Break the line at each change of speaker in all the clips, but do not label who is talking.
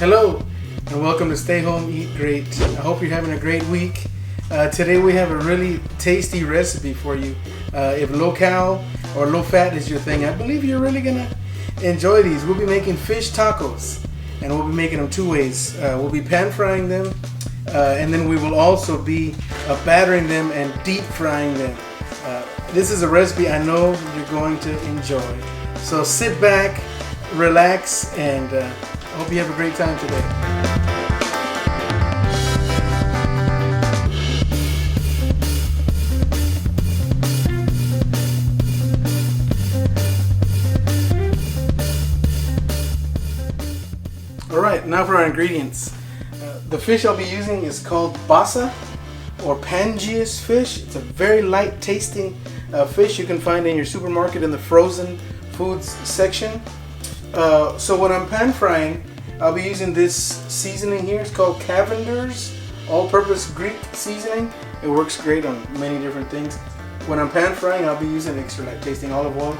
Hello and welcome to Stay Home Eat Great. I hope you're having a great week. Today we have a really tasty recipe for you. If low-cal or low-fat is your thing, I believe you're really gonna enjoy these. We'll be making fish tacos, and we'll be making them two ways. We'll be pan frying them, and then we will also be battering them and deep frying them. This is a recipe I know you're going to enjoy. So sit back, relax, and I hope you have a great time today. Alright, now for our ingredients. The fish I'll be using is called Basa or Pangaeus fish. It's a very light tasting fish you can find in your supermarket in the frozen foods section. So when I'm pan frying, I'll be using this seasoning here. It's called Cavender's all-purpose Greek seasoning. It works great on many different things. When I'm pan frying, I'll be using extra light tasting olive oil.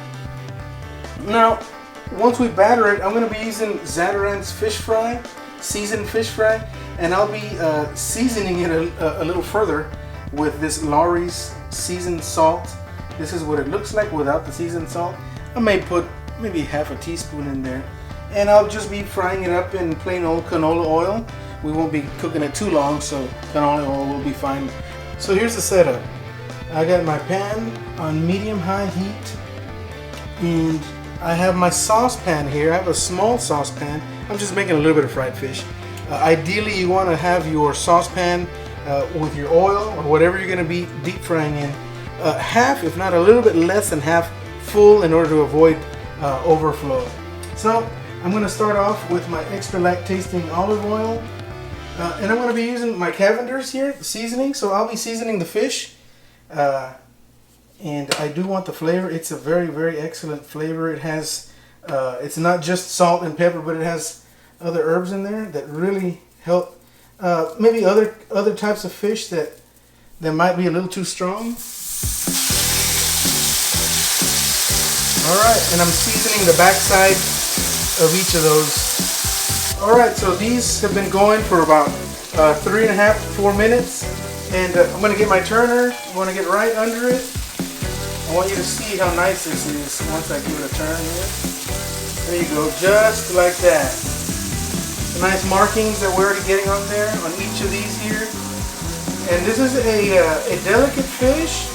Now, once we batter it, I'm going to be using Zatarains Fish Fry, seasoned fish fry, and I'll be seasoning it a little further with this Lawry's seasoned salt. This is what it looks like without the seasoned salt. I may put maybe half a teaspoon in there, and I'll just be frying it up in plain old canola oil. We won't be cooking it too long, so canola oil will be fine. So here's the setup. I got my pan on medium-high heat, and I have my saucepan here. I have a small saucepan. I'm just making a little bit of fried fish. Ideally, you want to have your saucepan with your oil or whatever you're going to be deep frying in half, if not a little bit less than half full, in order to avoid overflow. So I'm going to start off with my extra light tasting olive oil, and I'm going to be using my Cavender's here, the seasoning. So I'll be seasoning the fish, and I do want the flavor. It's a very, very excellent flavor. It has, it's not just salt and pepper, but it has other herbs in there that really help. Maybe other types of fish that might be a little too strong. Alright, and I'm seasoning the backside of each of those. Alright, so these have been going for about 3.5 to 4 minutes. And I'm going to get my turner. I'm going to get right under it. I want you to see how nice this is once I give it a turn here. There you go, just like that. The nice markings that we're already getting on there on each of these here. And this is a delicate fish.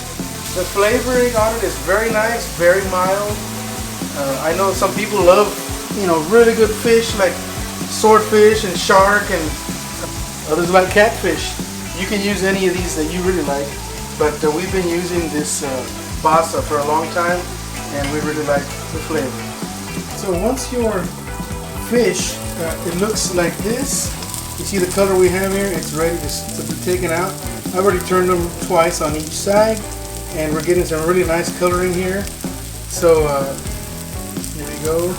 The flavoring on it is very nice, very mild. I know some people love, really good fish like swordfish and shark, and others like catfish. You can use any of these that you really like, but we've been using this Basa for a long time, and we really like the flavor. So once your fish, it looks like this. You see the color we have here? It's ready to be taken out. I've already turned them twice on each side, and we're getting some really nice coloring here. So here we go.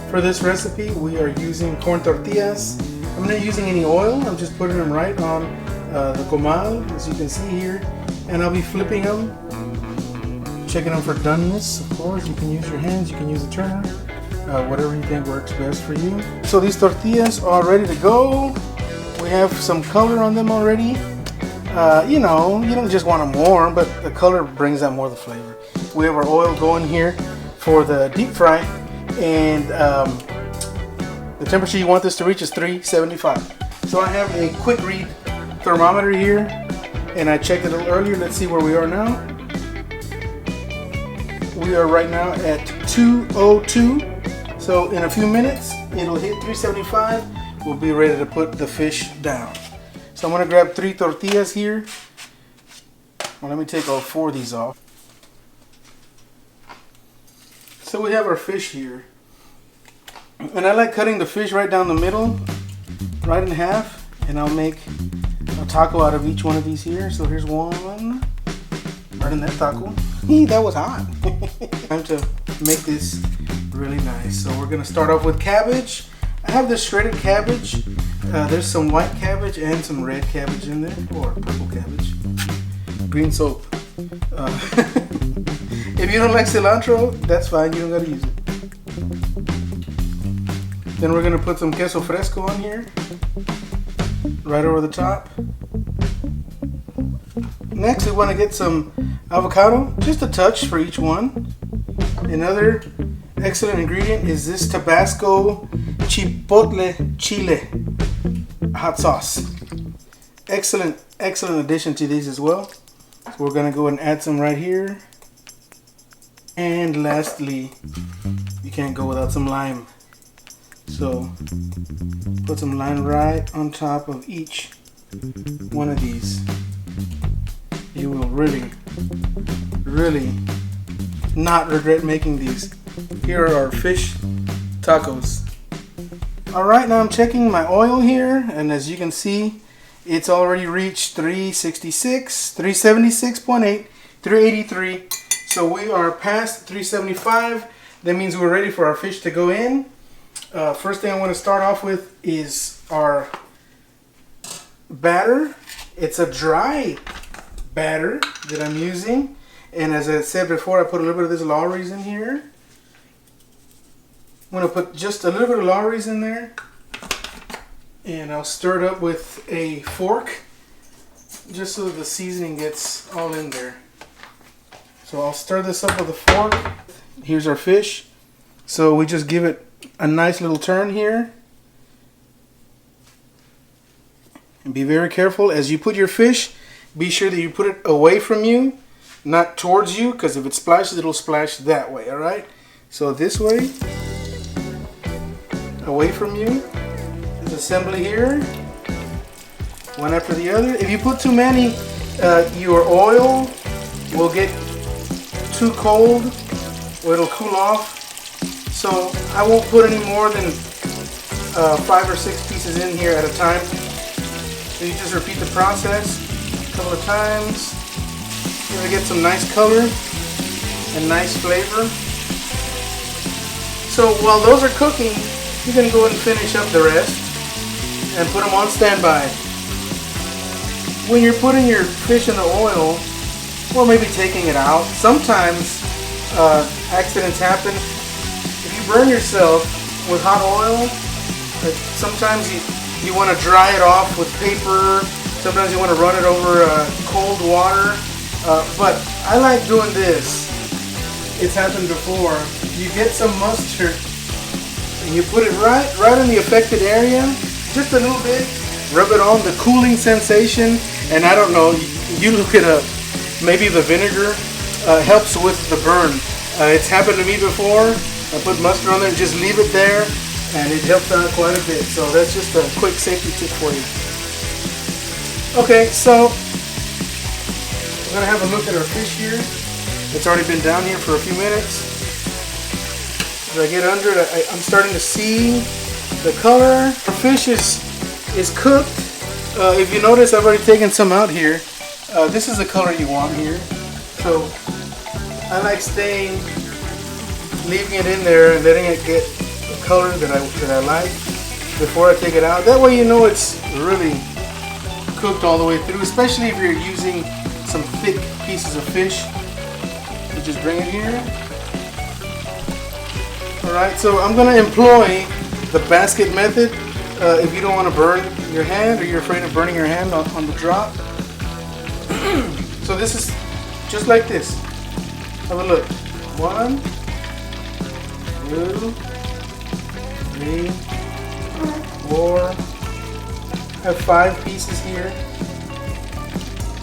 For this recipe, we are using corn tortillas. I'm not using any oil. I'm just putting them right on the comal, as you can see here, and I'll be flipping them, checking them for doneness. Of course, you can use your hands, you can use a turner, whatever you think works best for you. So these tortillas are ready to go. We have some color on them already. You don't just want them warm, but the color brings out more of the flavor. We have our oil going here for the deep fry, and the temperature you want this to reach is 375. So I have a quick read thermometer here, and I checked it a little earlier. Let's see where we are now. We are right now at 202. So in a few minutes, it'll hit 375. We'll be ready to put the fish down. So I'm going to grab 3 tortillas here. Well, let me take all 4 of these off. So we have our fish here. And I like cutting the fish right down the middle, right in half. And I'll make a taco out of each one of these here. So here's one. Right in that taco. That was hot. Time to make this really nice. So we're going to start off with cabbage. I have this shredded cabbage. There's some white cabbage and some red cabbage in there, or purple cabbage. Green soap. If you don't like cilantro, that's fine. You don't gotta use it. Then we're gonna put some Queso Fresco on here, right over the top. Next, we want to get some avocado, just a touch for each one. Another excellent ingredient is this Tabasco Chipotle Chile hot sauce. Excellent addition to these as well. So we're gonna go and add some right here. And lastly, you can't go without some lime. So put some lime right on top of each one of these. You will really not regret making these. Here are our fish tacos. Alright, now I'm checking my oil here, and as you can see, it's already reached 366, 376.8, 383. So we are past 375. That means we're ready for our fish to go in. First thing I want to start off with is our batter. It's a dry batter that I'm using. And as I said before, I put a little bit of this Lawry's in here. I'm going to put just a little bit of Lawry's in there. And I'll stir it up with a fork, just so the seasoning gets all in there. So I'll stir this up with a fork. Here's our fish. So we just give it a nice little turn here. And be very careful as you put your fish. Be sure that you put it away from you, not towards you, because if it splashes, it'll splash that way, alright? So this way, away from you. This assembly here, one after the other. If you put too many, your oil will get too cold, or it'll cool off. So I won't put any more than 5 or 6 pieces in here at a time. So you just repeat the process a couple of times. You're going to get some nice color and nice flavor. So while those are cooking, you're going to go and finish up the rest and put them on standby. When you're putting your fish in the oil, or maybe taking it out, sometimes accidents happen. If you burn yourself with hot oil, sometimes you want to dry it off with paper. Sometimes you want to run it over cold water. But I like doing this. It's happened before. You get some mustard and you put it right in the affected area, just a little bit. Rub it on, the cooling sensation, and I don't know, you look it up. Maybe the vinegar helps with the burn. It's happened to me before. I put mustard on there and just leave it there, and it helps out quite a bit. So that's just a quick safety tip for you. Okay, so we're gonna have a look at our fish here. It's already been down here for a few minutes. As I get under it, I'm starting to see the color. Our fish is cooked. If you notice, I've already taken some out here. This is the color you want here. So I like leaving it in there and letting it get the color that I like before I take it out. That way you know it's really cooked all the way through, especially if you're using some thick pieces of fish. You just bring it here. Alright, so I'm going to employ the basket method if you don't want to burn your hand, or you're afraid of burning your hand on the drop. So this is just like this. Have a look. 1, 2, 3, 4. I have 5 pieces here.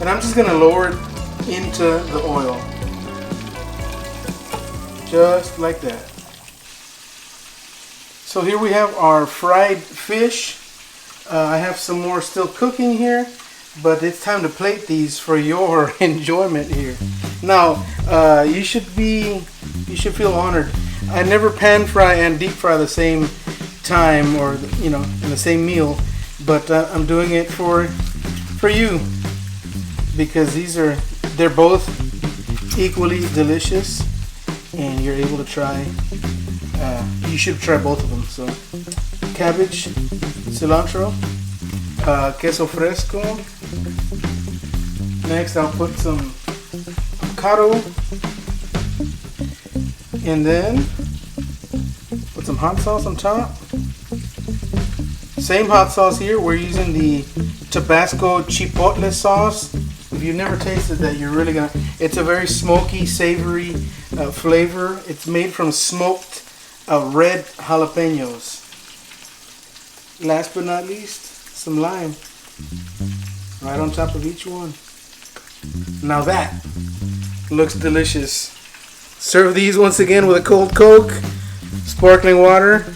And I'm just going to lower it into the oil. Just like that. So here we have our fried fish. I have some more still cooking here, but it's time to plate these for your enjoyment here. Now, you should feel honored. I never pan fry and deep fry the same time, or in the same meal, but I'm doing it for you, because they're both equally delicious, and you're able to try. You should try both of them. So, cabbage, cilantro, queso fresco. Next, I'll put some avocado, and then put some hot sauce on top. Same hot sauce here. We're using the Tabasco Chipotle sauce. If you've never tasted that, you're really gonna. It's a very smoky, savory flavor. It's made from smoked red jalapenos. Last but not least, some lime. Right on top of each one. Now that looks delicious. Serve these once again with a cold Coke, sparkling water.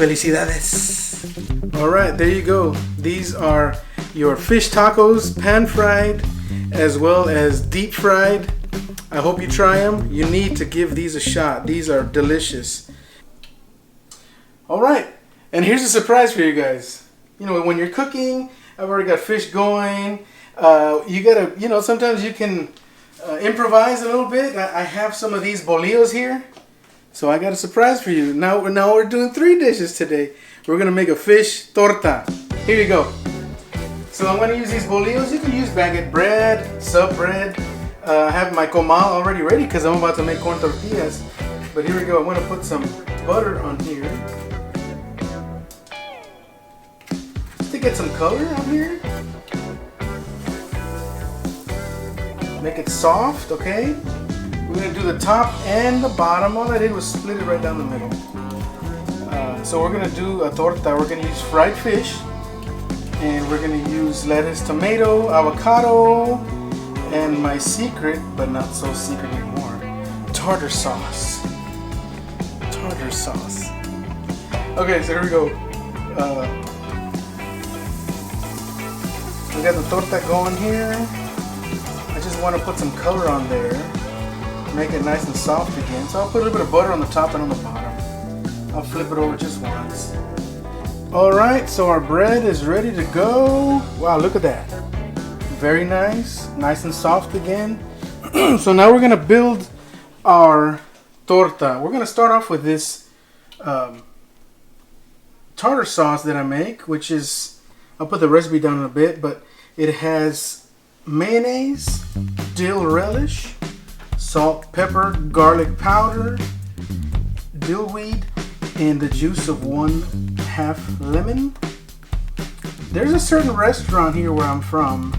Felicidades. Alright, there you go. These are your fish tacos, pan fried as well as deep fried. I hope you try them. You need to give these a shot. These are delicious. Alright, and here's a surprise for you guys. You know, when you're cooking, I've already got fish going. You gotta, you know, sometimes you can improvise a little bit. I have some of these bolillos here. So I got a surprise for you. Now we're doing 3 dishes today. We're gonna make a fish torta. Here you go. So I'm gonna use these bolillos. You can use baguette bread, sub bread. I have my comal already ready because I'm about to make corn tortillas. But here we go. I'm gonna put some butter on here to get some color on here. Make it soft, okay? We're gonna do the top and the bottom. All I did was split it right down the middle. So we're gonna do a torta. We're gonna use fried fish, and we're gonna use lettuce, tomato, avocado, and my secret, but not so secret anymore, tartar sauce. Tartar sauce. Okay, so here we go. We got the torta going here. I just want to put some color on there, make it nice and soft again. So I'll put a little bit of butter on the top and on the bottom. I'll flip it over just once. Alright, so our bread is ready to go. Wow, look at that. Very nice. Nice and soft again. So now we're going to build our torta. We're going to start off with this tartar sauce that I make, which is, I'll put the recipe down in a bit, but it has mayonnaise, dill relish, salt, pepper, garlic powder, dill weed, and the juice of 1/2 lemon. There's a certain restaurant here where I'm from.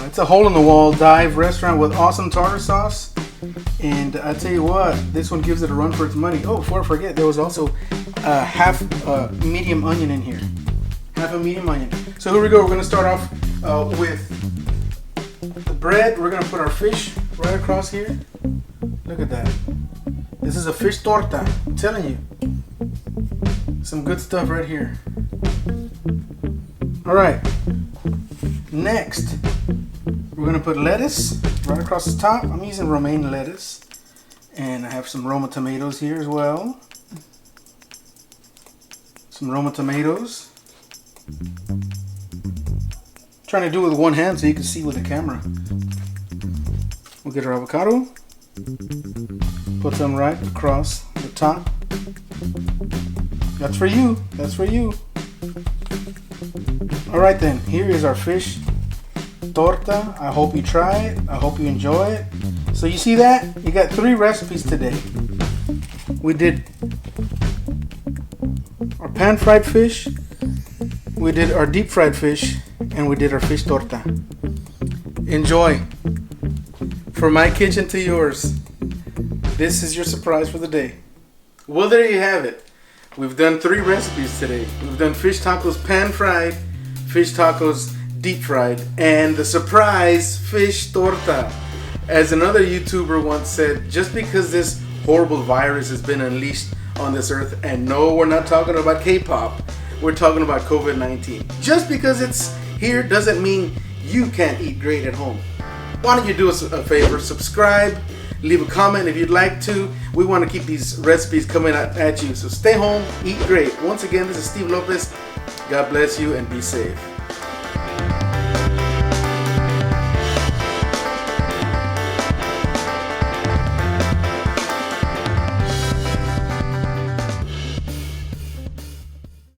It's a hole-in-the-wall dive restaurant with awesome tartar sauce. And I tell you what, this one gives it a run for its money. Oh, before I forget, there was also half medium onion in here. Half a medium onion. So here we go. We're going to start off with the bread. We're going to put our fish right across here. Look at that. This is a fish torta. I'm telling you. Some good stuff right here. Alright. Next, we're going to put lettuce right across the top. I'm using romaine lettuce. And I have some Roma tomatoes here as well. Some Roma tomatoes. Trying to do it with one hand so you can see with the camera. We'll get our avocado. Put them right across the top. That's for you. That's for you. Alright then, here is our fish torta. I hope you try it. I hope you enjoy it. So you see that? You got 3 recipes today. We did our pan fried fish, we did our deep fried fish, and we did our fish torta. Enjoy. From my kitchen to yours. This is your surprise for the day. Well, there you have it. We've done 3 recipes today. We've done fish tacos pan fried, fish tacos deep fried, and the surprise fish torta. As another YouTuber once said, just because this horrible virus has been unleashed on this earth, and no, we're not talking about K-pop, we're talking about COVID-19. Just because it's here doesn't mean you can't eat great at home. Why don't you do us a favor, subscribe, leave a comment if you'd like to. We want to keep these recipes coming at you, so stay home, eat great. Once again, this is Steve Lopez. God bless you and be safe.